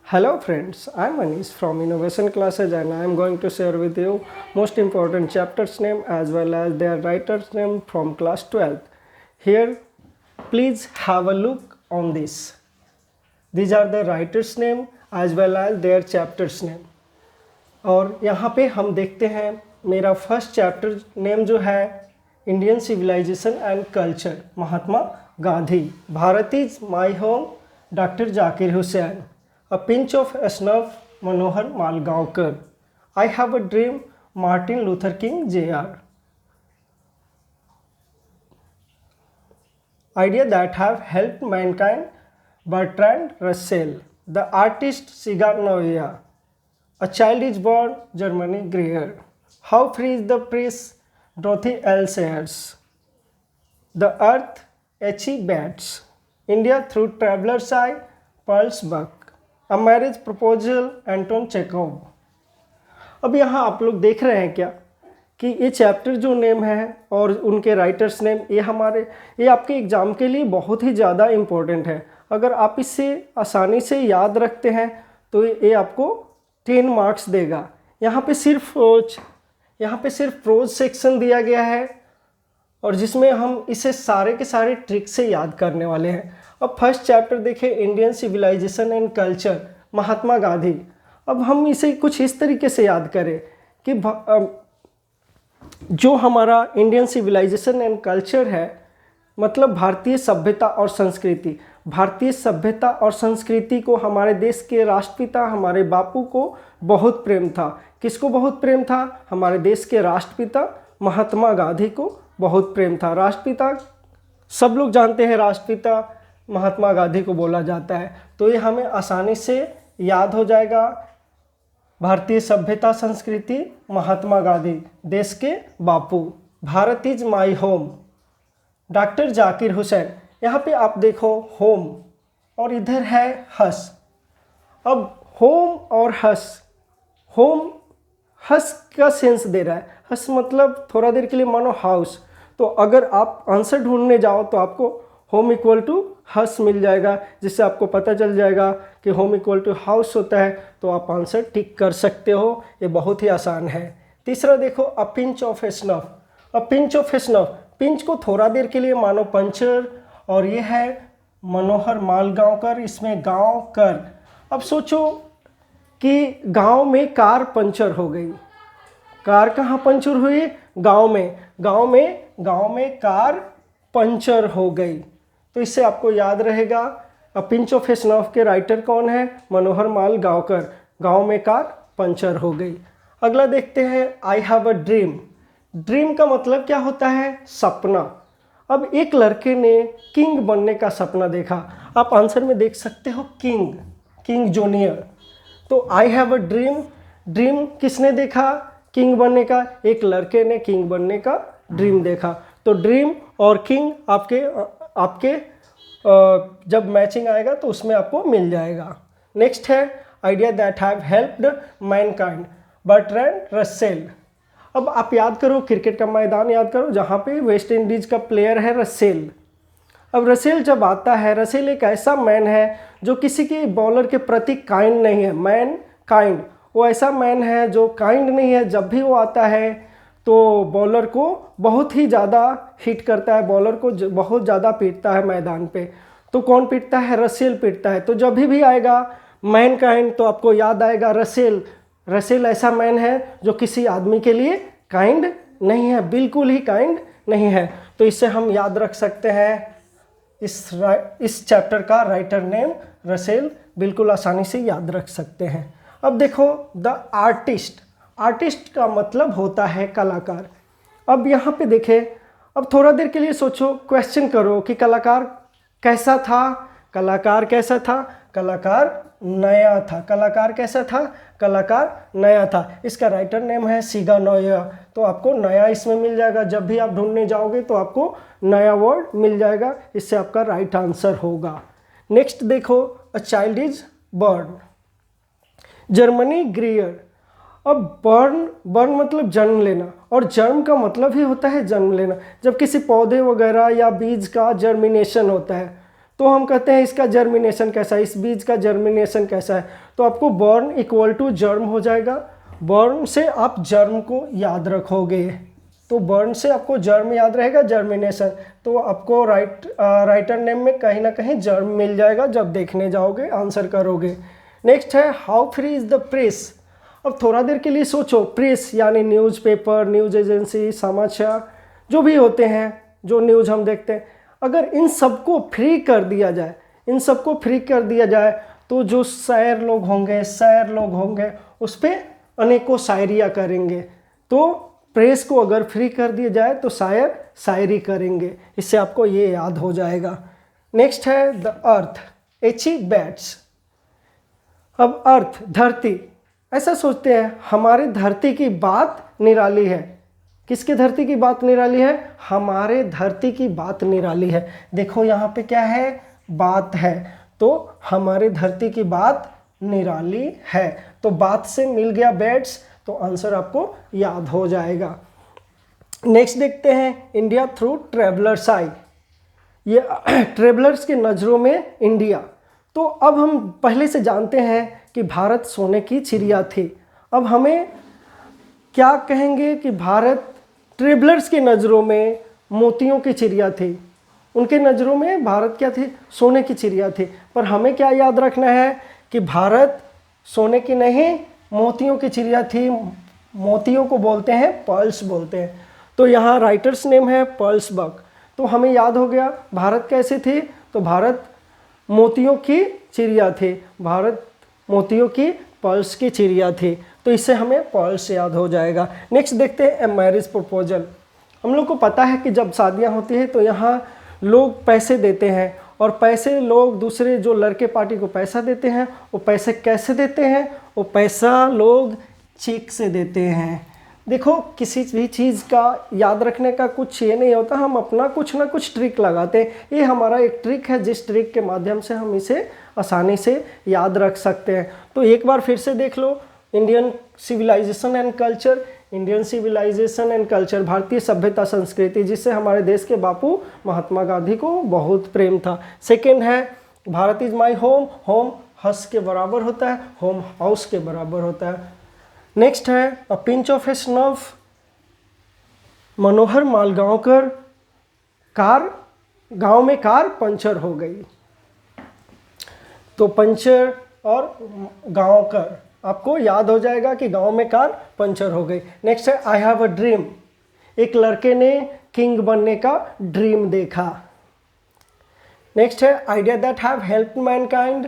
Hello friends, I am Anish from Innovation Classes and I am going to share with you most important chapters name as well as their writer's name from class 12th. Here, please have a look on this. These are the writer's name as well as their chapters name. और यहाँ पे हम देखते हैं मेरा first chapter name जो है Indian civilisation and culture Mahatma Gandhi, Bharat is my home doctor Zakir Hussain, A pinch of snuff, Manohar Malgaonkar. I have a dream, Martin Luther King Jr. Idea that have helped mankind, Bertrand Russell. The artist Sigal Noya. A child is born, Germany Greer. How free is the press, Dorothy L. Sayers. The earth, H.E. Betts. India through traveler's eye, Pearl's Buck. A marriage proposal Anton Chekhov. अब यहाँ आप लोग देख रहे हैं क्या कि ये चैप्टर जो नेम है और उनके राइटर्स नेम ये आपके एग्ज़ाम के लिए बहुत ही ज़्यादा इम्पोर्टेंट है। अगर आप इसे आसानी से याद रखते हैं तो ये आपको 10 मार्क्स देगा। यहाँ पे सिर्फ प्रोज सेक्शन दिया गया है और जिसमें हम इसे सारे के सारे ट्रिक से याद करने वाले हैं। अब फर्स्ट चैप्टर देखें, Indian civilisation and culture Mahatma Gandhi. अब हम इसे कुछ इस तरीके से याद करें कि जो हमारा इंडियन सिविलाइजेशन एंड कल्चर है मतलब भारतीय सभ्यता और संस्कृति। भारतीय सभ्यता और संस्कृति को हमारे देश के राष्ट्रपिता हमारे बापू को बहुत प्रेम था। किसको बहुत प्रेम था? हमारे देश के राष्ट्रपिता महात्मा गांधी को बहुत प्रेम था। राष्ट्रपिता सब लोग जानते हैं, राष्ट्रपिता महात्मा गांधी को बोला जाता है, तो ये हमें आसानी से याद हो जाएगा। भारतीय सभ्यता संस्कृति महात्मा गांधी, देश के Bapu, Bharat is my home doctor Zakir Hussain. यहाँ पे आप देखो होम और इधर है हस। अब होम और हस, होम हस का सेंस दे रहा है। हस मतलब थोड़ा देर के लिए मानो हाउस। तो अगर आप आंसर ढूंढने जाओ तो आपको होम इक्वल टू हस मिल जाएगा, जिससे आपको पता चल जाएगा कि होम इक्वल टू हाउस होता है, तो आप आंसर टिक कर सकते हो। ये बहुत ही आसान है। तीसरा देखो, a pinch of A snuff. A pinch of A snuff, pinch को थोड़ा देर के लिए मानो पंचर, और ये है मनोहर मालगांवकर, इसमें गांव कर। अब सोचो कि गांव में कार पंचर हो गई। कार कहाँ पंचर हुई? गांव में कार पंचर हो गई। तो इससे आपको याद रहेगा a pinch of A snuff के राइटर कौन है? मनोहर मालगांवकर। गांव में कार पंचर हो गई। अगला देखते हैं, I have a dream. Dream का मतलब क्या होता है? सपना। अब एक लड़के ने किंग बनने का सपना देखा। आप आंसर में देख सकते हो किंग जूनियर। तो I have a dream, dream किसने देखा? किंग बनने का। एक लड़के ने किंग बनने का ड्रीम देखा। तो ड्रीम और किंग आपके जब मैचिंग आएगा तो उसमें आपको मिल जाएगा। नेक्स्ट है, idea that have helped Mankind, Bertrand Russell. अब आप याद करो, क्रिकेट का मैदान याद करो जहाँ पे वेस्ट इंडीज़ का प्लेयर है रसेल। अब रसेल जब आता है, रसेल एक ऐसा मैन है जो किसी के बॉलर के प्रति काइंड नहीं है। मैन काइंड, वो ऐसा मैन है जो काइंड नहीं है। जब भी वो आता है तो बॉलर को बहुत ही ज़्यादा हिट करता है, बॉलर को बहुत ज़्यादा पीटता है मैदान पे। तो कौन पीटता है? रसेल पीटता है। तो जब भी आएगा मैन काइंड तो आपको याद आएगा रसेल। रसेल ऐसा मैन है जो किसी आदमी के लिए काइंड नहीं है, बिल्कुल ही काइंड नहीं है। तो इससे हम याद रख सकते हैं इस चैप्टर का राइटर नेम रसेल, बिल्कुल आसानी से याद रख सकते हैं। अब देखो, द आर्टिस्ट। आर्टिस्ट का मतलब होता है कलाकार। अब यहाँ पे देखें, अब थोड़ा देर के लिए सोचो, क्वेश्चन करो कि कलाकार कैसा था? कलाकार कैसा था? कलाकार नया था। कलाकार कैसा था? कलाकार नया था। इसका राइटर नेम है सिगा नोया। तो आपको नया इसमें मिल जाएगा। जब भी आप ढूंढने जाओगे तो आपको नया वर्ड मिल जाएगा। इससे आपका राइट आंसर होगा। नेक्स्ट देखो, a child is born, Germany ग्रियर। अब बर्न मतलब जन्म लेना, और जन्म का मतलब ही होता है जन्म लेना। जब किसी पौधे वगैरह या बीज का जर्मिनेशन होता है तो हम कहते हैं इसका जर्मिनेशन कैसा है, इस बीज का जर्मिनेशन कैसा है। तो आपको बॉर्न इक्वल टू जर्म हो जाएगा। बॉर्न से आप जर्म को याद रखोगे, तो बर्न से आपको जर्म याद रहेगा, जर्मिनेशन। तो आपको राइटर नेम में कहीं ना कहीं जर्म मिल जाएगा जब देखने जाओगे, आंसर करोगे। नेक्स्ट है how free is the press. अब थोड़ा देर के लिए सोचो, प्रेस यानी न्यूज़पेपर, न्यूज़ एजेंसी, समाचार जो भी होते हैं, जो न्यूज़ हम देखते हैं, अगर इन सबको फ्री कर दिया जाए, इन सबको फ्री कर दिया जाए तो जो शायर लोग होंगे उस पर अनेकों शायरियाँ करेंगे। तो प्रेस को अगर फ्री कर दिया जाए तो शायर शायरी करेंगे। इससे आपको ये याद हो जाएगा। नेक्स्ट है द अर्थ, एची बैट्स। अब अर्थ, धरती, ऐसा सोचते हैं हमारे धरती की बात निराली है। किसके धरती की बात निराली है? हमारे धरती की बात निराली है। देखो यहाँ पे क्या है, बात है, तो हमारे धरती की बात निराली है। तो बात से मिल गया बैट्स, तो आंसर आपको याद हो जाएगा। नेक्स्ट देखते हैं इंडिया थ्रू ट्रेवलर्स आई। ये ट्रेवलर्स के नज़रों में इंडिया। तो अब हम पहले से जानते हैं कि भारत सोने की चिड़िया थी। अब हमें क्या कहेंगे कि भारत ट्रेवलर्स के नज़रों में मोतियों की चिड़िया थी। उनके नज़रों में भारत क्या थी? सोने की चिड़िया थी। पर हमें क्या याद रखना है कि भारत सोने की नहीं, मोतियों की चिड़िया थी। मोतियों को बोलते हैं पर्ल्स बोलते हैं। तो यहाँ राइटर्स नेम है पर्ल्स बक। तो हमें याद हो गया भारत कैसी थी, तो भारत मोतियों की चिड़िया थी। भारत मोतियों की पर्ल्स की चिड़िया थी। तो इससे हमें पर्ल्स याद हो जाएगा। नेक्स्ट देखते हैं मैरिज प्रपोजल। हम लोग को पता है कि जब शादियाँ होती है तो यहाँ लोग पैसे देते हैं, और पैसे लोग दूसरे जो लड़के पार्टी को पैसा देते हैं, वो पैसे कैसे देते हैं? वो पैसा लोग चेक से देते हैं। देखो किसी भी चीज़ का याद रखने का कुछ ये नहीं होता, हम अपना कुछ ना कुछ ट्रिक लगाते हैं। ये हमारा एक ट्रिक है जिस ट्रिक के माध्यम से हम इसे आसानी से याद रख सकते हैं। तो एक बार फिर से देख लो, Indian civilisation and culture, Indian civilisation and culture, भारतीय सभ्यता संस्कृति, जिससे हमारे देश के बापू महात्मा गांधी को बहुत प्रेम था। सेकेंड है Bharat is my home. Home हस के बराबर होता है, होम हाउस के बराबर होता है। नेक्स्ट है a pinch of A snuff. Manohar Malgaonkar, car, गांव में कार पंचर हो गई। तो पंचर और गांवकर, आपको याद हो जाएगा कि गांव में कार पंचर हो गई। नेक्स्ट है आई हैव अ ड्रीम। एक लड़के ने किंग बनने का ड्रीम देखा। नेक्स्ट है idea that have helped Mankind.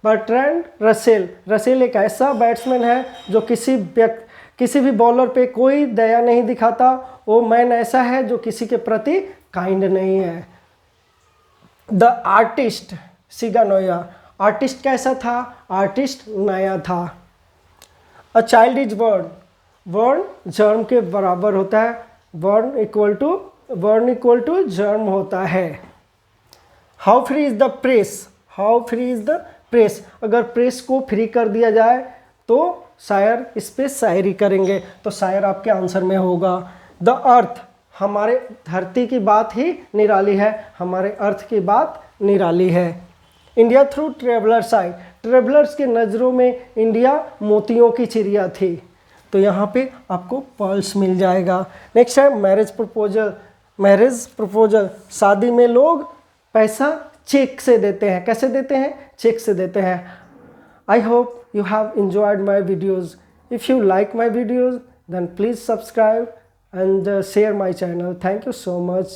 Bertrand Russell. Russell एक ऐसा बैट्समैन है जो किसी भी बॉलर पे कोई दया नहीं दिखाता। वो मैन ऐसा है जो किसी के प्रति काइंड नहीं है। The artist सिगानोया। आर्टिस्ट कैसा था? आर्टिस्ट नया था। A child is born. Born germ के बराबर होता है। बॉर्न इक्वल टू जर्म होता है। How free is the press. How free is the press. अगर प्रेस को फ्री कर दिया जाए तो शायर इस पे शायरी करेंगे, तो शायर आपके आंसर में होगा। द अर्थ, हमारे धरती की बात ही निराली है, हमारे अर्थ की बात निराली है। इंडिया थ्रू ट्रेवलर्स आई। ट्रेवलर्स के नज़रों में इंडिया मोतियों की चिड़िया थी। तो यहाँ पे आपको पर्ल्स मिल जाएगा। नेक्स्ट है मैरिज प्रपोजल। मैरिज प्रपोजल, शादी में लोग पैसा चेक से देते हैं। कैसे देते हैं? चेक से देते हैं। I hope you have enjoyed my videos. If you like my videos, then please subscribe and share my channel. Thank you so much.